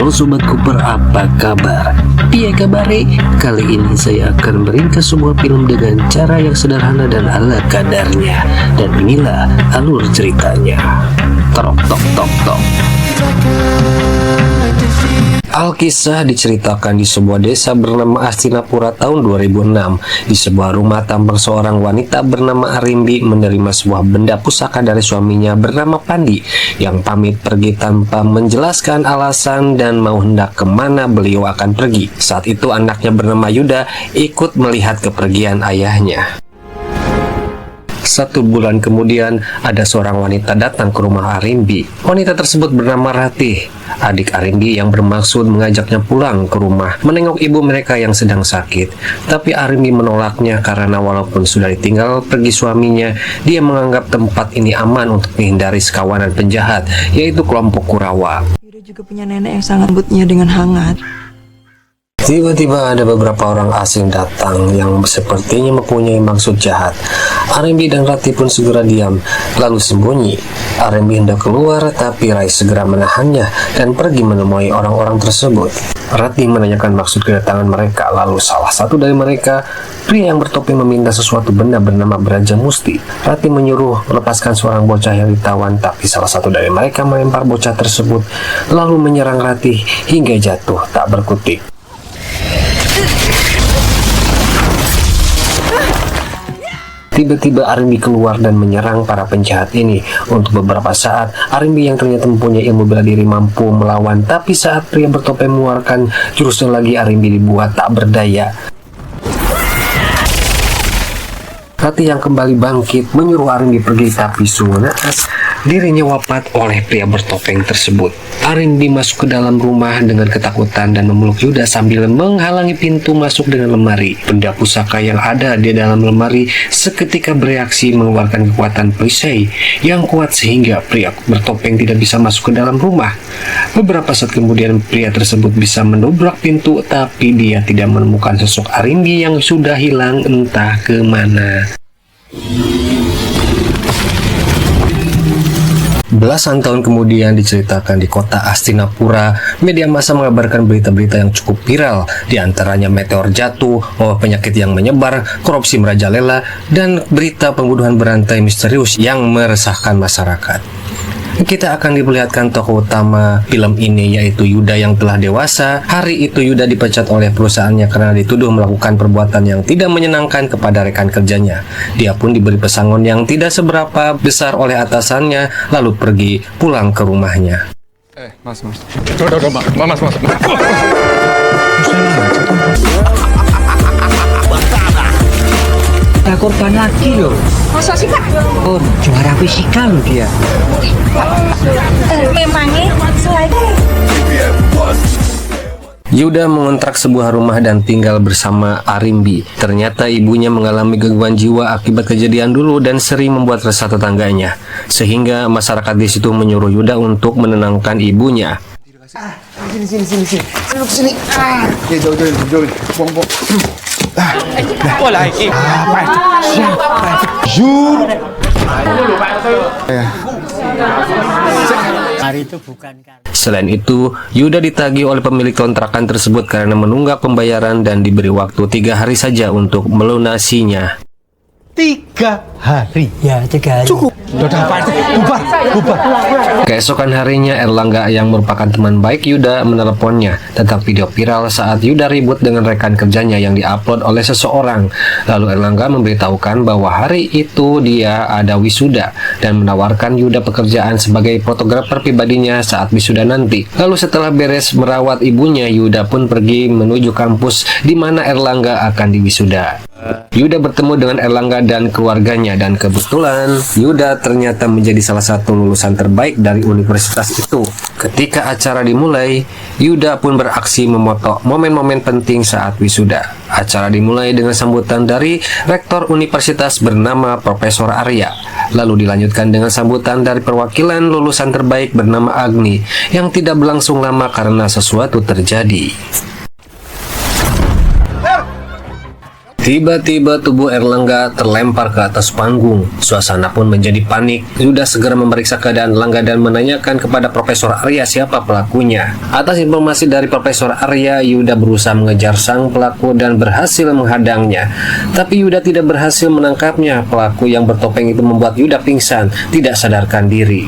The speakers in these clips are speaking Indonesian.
Halo Sobat Cooper, apa kabar? Piye kabare? Kali ini saya akan meringkas sebuah film dengan cara yang sederhana dan ala kadarnya. Dan inilah alur ceritanya. Tok tok tok tok. Alkisah diceritakan di sebuah desa bernama Astinapura tahun 2006. Di sebuah rumah tampang seorang wanita bernama Arimbi menerima sebuah benda pusaka dari suaminya bernama Pandi yang pamit pergi tanpa menjelaskan alasan dan mau hendak kemana beliau akan pergi. Saat itu anaknya bernama Yuda ikut melihat kepergian ayahnya. 1 bulan kemudian, ada seorang wanita datang ke rumah Arimbi. Wanita tersebut bernama Ratih, adik Arimbi yang bermaksud mengajaknya pulang ke rumah menengok ibu mereka yang sedang sakit. Tapi Arimbi menolaknya karena walaupun sudah ditinggal pergi suaminya, dia menganggap tempat ini aman untuk menghindari sekawanan penjahat, yaitu kelompok Kurawa. Yuda juga punya nenek yang sangat lembutnya dengan hangat. Tiba-tiba ada beberapa orang asing datang yang sepertinya mempunyai maksud jahat. Arimbi dan Rati pun segera diam, lalu sembunyi. Arimbi hendak keluar, tapi Rai segera menahannya dan pergi menemui orang-orang tersebut. Rati menanyakan maksud kedatangan mereka, lalu salah satu dari mereka, pria yang bertopeng, meminta sesuatu benda bernama Braja Musti. Rati menyuruh melepaskan seorang bocah yang ditawan, tapi salah satu dari mereka melempar bocah tersebut, lalu menyerang Rati hingga jatuh tak berkutik. Tiba-tiba Arimbi keluar dan menyerang para penjahat ini. Untuk beberapa saat, Arimbi yang ternyata mempunyai ilmu bela diri mampu melawan, tapi saat pria bertopeng mengeluarkan jurusnya lagi, Arimbi dibuat tak berdaya. Rati yang kembali bangkit menyuruh Arimbi pergi, tapi sungguh naas, dirinya wafat oleh pria bertopeng tersebut. Arimbi masuk ke dalam rumah dengan ketakutan dan memeluk Yuda sambil menghalangi pintu masuk dengan lemari. Benda pusaka yang ada di dalam lemari seketika bereaksi mengeluarkan kekuatan perisai yang kuat sehingga pria bertopeng tidak bisa masuk ke dalam rumah. Beberapa saat kemudian pria tersebut bisa mendobrak pintu, tapi dia tidak menemukan sosok Arimbi yang sudah hilang entah kemana. Belasan tahun kemudian diceritakan di kota Astinapura, media massa mengabarkan berita-berita yang cukup viral, di antaranya meteor jatuh, wabah penyakit yang menyebar, korupsi merajalela, dan berita pembunuhan berantai misterius yang meresahkan masyarakat. Kita akan diperlihatkan tokoh utama film ini, yaitu Yuda yang telah dewasa. Hari itu Yuda dipecat oleh perusahaannya karena dituduh melakukan perbuatan yang tidak menyenangkan kepada rekan kerjanya. Dia pun diberi pesangon yang tidak seberapa besar oleh atasannya, lalu pergi pulang ke rumahnya. Mas. Udah, mas. Ada korban lagi loh. Masa sih Pak? Oh, juara fisika loh dia. Memangnya selain Yuda mengontrak sebuah rumah dan tinggal bersama Arimbi. Ternyata ibunya mengalami gangguan jiwa akibat kejadian dulu dan sering membuat resah tetangganya, sehingga masyarakat di situ menyuruh Yuda untuk menenangkan ibunya. Sini. Duduk sini. Ya, jauh. Buang. Boleh iki. Jur. Hari itu bukan kan. Selain itu, Yuda ditagih oleh pemilik kontrakan tersebut karena menunggak pembayaran dan diberi waktu 3 hari saja untuk melunasinya. 3 hari. Ya, 3 hari. Cukup. Udah, bubar. Keesokan harinya, Erlangga yang merupakan teman baik Yuda meneleponnya tentang video viral saat Yuda ribut dengan rekan kerjanya yang diupload oleh seseorang. Lalu Erlangga memberitahukan bahwa hari itu dia ada wisuda dan menawarkan Yuda pekerjaan sebagai fotografer pribadinya saat wisuda nanti. Lalu setelah beres merawat ibunya, Yuda pun pergi menuju kampus di mana Erlangga akan diwisuda. Yuda bertemu dengan Erlangga dan keluarganya, dan kebetulan Yuda ternyata menjadi salah satu lulusan terbaik dari universitas itu. Ketika acara dimulai, Yuda pun beraksi memoto momen-momen penting saat wisuda. Acara dimulai dengan sambutan dari rektor universitas bernama Profesor Arya. Lalu dilanjutkan dengan sambutan dari perwakilan lulusan terbaik bernama Agni, yang tidak berlangsung lama karena sesuatu terjadi. Tiba-tiba tubuh Erlangga terlempar ke atas panggung. Suasana pun menjadi panik. Yuda segera memeriksa keadaan Erlangga dan menanyakan kepada Profesor Arya siapa pelakunya. Atas informasi dari Profesor Arya, Yuda berusaha mengejar sang pelaku dan berhasil menghadangnya. Tapi Yuda tidak berhasil menangkapnya. Pelaku yang bertopeng itu membuat Yuda pingsan, tidak sadarkan diri.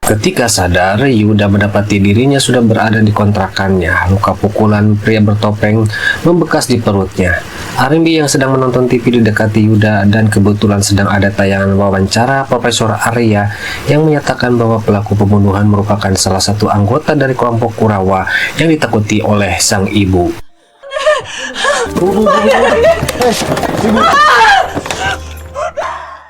Ketika sadar, Yuda mendapati dirinya sudah berada di kontrakannya. Luka pukulan pria bertopeng membekas di perutnya. Arimbi yang sedang menonton TV didekati Yuda dan kebetulan sedang ada tayangan wawancara Profesor Arya yang menyatakan bahwa pelaku pembunuhan merupakan salah satu anggota dari kelompok Kurawa yang ditakuti oleh sang ibu.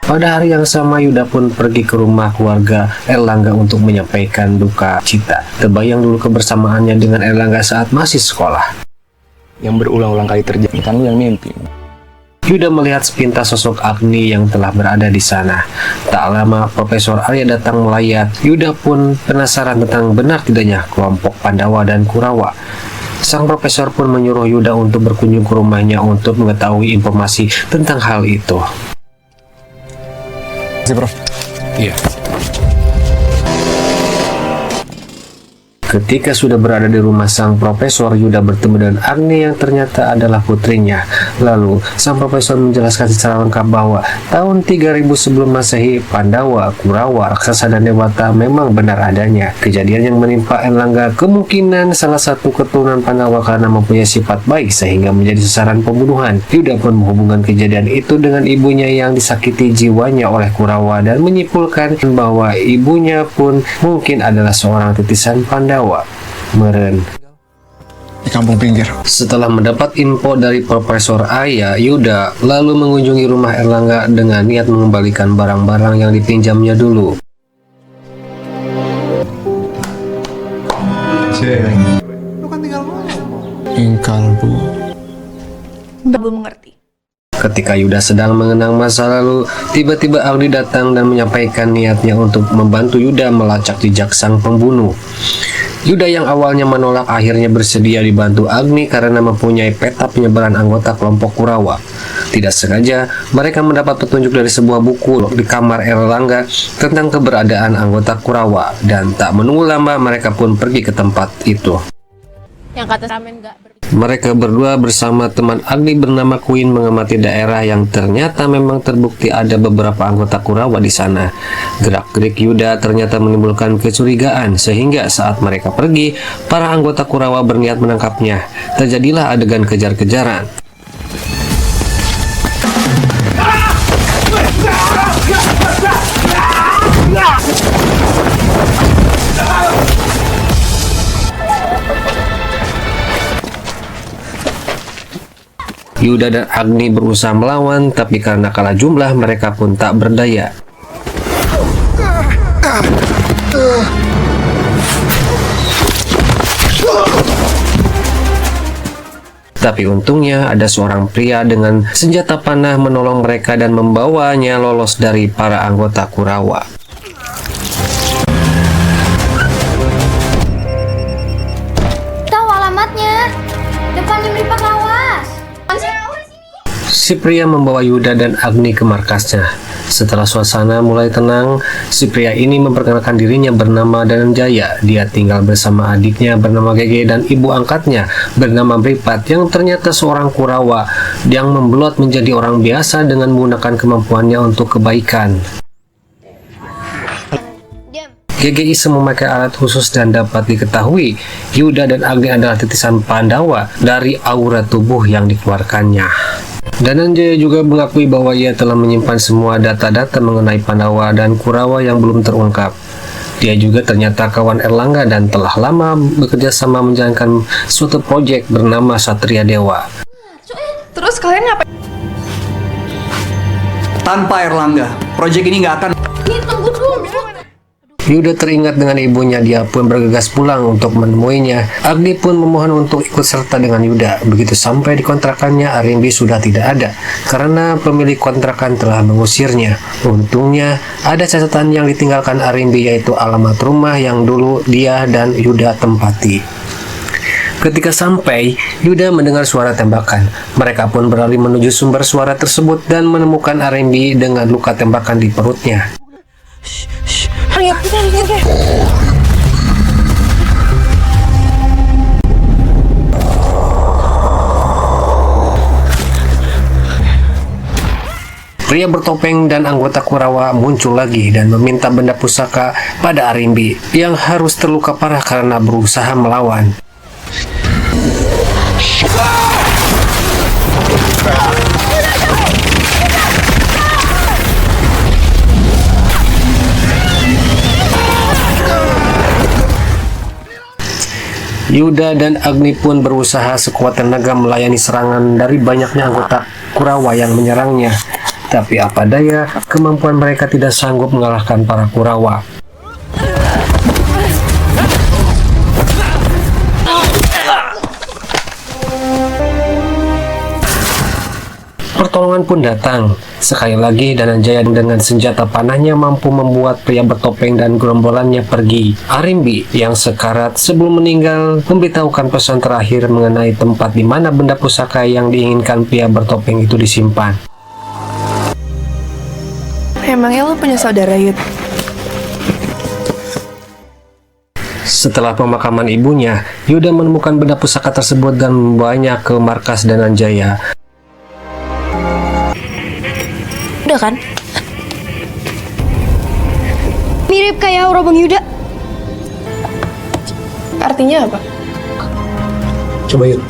Pada hari yang sama, Yuda pun pergi ke rumah keluarga Erlangga untuk menyampaikan duka cita. Terbayang dulu kebersamaannya dengan Erlangga saat masih sekolah. Yang berulang-ulang kali terjadi, kan lu yang mimpi. Yuda melihat sepintas sosok Agni yang telah berada di sana. Tak lama Profesor Arya datang melayat. Yuda pun penasaran tentang benar tidaknya kelompok Pandawa dan Kurawa. Sang profesor pun menyuruh Yuda untuk berkunjung ke rumahnya untuk mengetahui informasi tentang hal itu. Prof. Iya. Ketika sudah berada di rumah sang profesor, Yuda bertemu dengan Agni yang ternyata adalah putrinya. Lalu, sang profesor menjelaskan secara lengkap bahwa tahun 3000 sebelum Masehi, Pandawa, Kurawa, raksasa dan dewata memang benar adanya. Kejadian yang menimpa Erlangga kemungkinan salah satu keturunan Pandawa karena mempunyai sifat baik sehingga menjadi sasaran pembunuhan. Yuda pun menghubungkan kejadian itu dengan ibunya yang disakiti jiwanya oleh Kurawa dan menyimpulkan bahwa ibunya pun mungkin adalah seorang titisan Pandawa. Meren. Di kampung pinggir. Setelah mendapat info dari Profesor Arya, Yuda lalu mengunjungi rumah Erlangga dengan niat mengembalikan barang-barang yang dipinjamnya dulu. Lu kan tinggal ngomong. Ingkal, Bu. Belum mengerti. Ketika Yuda sedang mengenang masa lalu, tiba-tiba Agni datang dan menyampaikan niatnya untuk membantu Yuda melacak jejak sang pembunuh. Yuda yang awalnya menolak akhirnya bersedia dibantu Agni karena mempunyai peta penyebaran anggota kelompok Kurawa. Tidak sengaja, mereka mendapat petunjuk dari sebuah buku di kamar Erlangga tentang keberadaan anggota Kurawa, dan tak menunggu lama mereka pun pergi ke tempat itu. Yang kata ramen nggak Mereka berdua bersama teman Agni bernama Queen mengamati daerah yang ternyata memang terbukti ada beberapa anggota Kurawa di sana. Gerak-gerik Yuda ternyata menimbulkan kecurigaan sehingga saat mereka pergi, para anggota Kurawa berniat menangkapnya. Terjadilah adegan kejar-kejaran. Yuda dan Agni berusaha melawan, tapi karena kalah jumlah, mereka pun tak berdaya. Tapi untungnya ada seorang pria dengan senjata panah menolong mereka dan membawanya lolos dari para anggota Kurawa. Tahu alamatnya? Depannya Meripat Lawas. Si pria membawa Yuda dan Agni ke markasnya. Setelah suasana mulai tenang, si pria ini memperkenalkan dirinya bernama Dananjaya. Dia tinggal bersama adiknya bernama Gege dan ibu angkatnya bernama Meripat yang ternyata seorang Kurawa yang membelot menjadi orang biasa dengan menggunakan kemampuannya untuk kebaikan. GGI memakai alat khusus dan dapat diketahui Yuda dan Agni adalah titisan Pandawa dari aura tubuh yang dikeluarkannya. Dananjaya juga mengakui bahwa ia telah menyimpan semua data-data mengenai Pandawa dan Kurawa yang belum terungkap. Dia juga ternyata kawan Erlangga dan telah lama bekerja sama menjalankan suatu proyek bernama Satria Dewa. Terus kalian ngapain? Tanpa Erlangga, proyek ini nggak akan... Ini tunggu dulu. Yuda teringat dengan ibunya, dia pun bergegas pulang untuk menemuinya. Agni pun memohon untuk ikut serta dengan Yuda. Begitu sampai di kontrakannya, Arimbi sudah tidak ada karena pemilik kontrakan telah mengusirnya. Untungnya ada catatan yang ditinggalkan Arimbi, yaitu alamat rumah yang dulu dia dan Yuda tempati. Ketika sampai, Yuda mendengar suara tembakan. Mereka pun berlari menuju sumber suara tersebut dan menemukan Arimbi dengan luka tembakan di perutnya. Pria bertopeng dan anggota Kurawa muncul lagi dan meminta benda pusaka pada Arimbi yang harus terluka parah karena berusaha melawan. Yuda dan Agni pun berusaha sekuat tenaga melayani serangan dari banyaknya anggota Kurawa yang menyerangnya. Tapi apa daya, kemampuan mereka tidak sanggup mengalahkan para Kurawa. Pertolongan pun datang. Sekali lagi Dananjaya dengan senjata panahnya mampu membuat pria bertopeng dan gerombolannya pergi. Arimbi yang sekarat sebelum meninggal memberitahukan pesan terakhir mengenai tempat di mana benda pusaka yang diinginkan pria bertopeng itu disimpan. Emangnya lo punya saudara, Yud? Setelah pemakaman ibunya, Yuda menemukan benda pusaka tersebut dan membawanya ke markas Dananjaya. Udah kan? Mirip kayak aura Bang Yuda. Artinya apa? Coba yuk.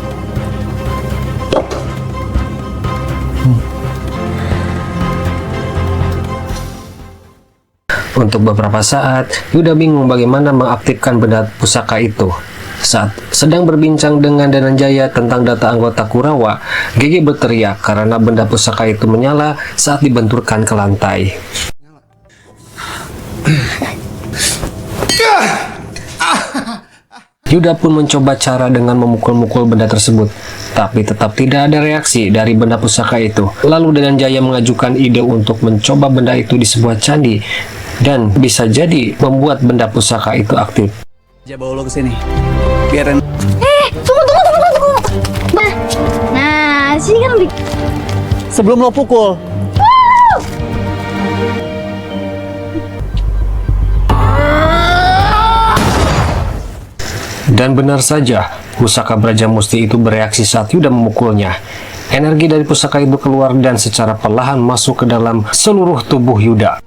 Untuk beberapa saat, Yuda bingung bagaimana mengaktifkan benda pusaka itu. Saat sedang berbincang dengan Dananjaya tentang data anggota Kurawa, Gege berteriak karena benda pusaka itu menyala saat dibenturkan ke lantai. Yuda pun mencoba cara dengan memukul-mukul benda tersebut, tapi tetap tidak ada reaksi dari benda pusaka itu. Lalu Dananjaya mengajukan ide untuk mencoba benda itu di sebuah candi, dan bisa jadi membuat benda pusaka itu aktif. Aja bawa lo kesini. Biarin. Tunggu. Nah, sini kan lebih. Sebelum lo pukul. Dan benar saja, pusaka Brajamusti itu bereaksi saat Yuda memukulnya. Energi dari pusaka itu keluar dan secara perlahan masuk ke dalam seluruh tubuh Yuda.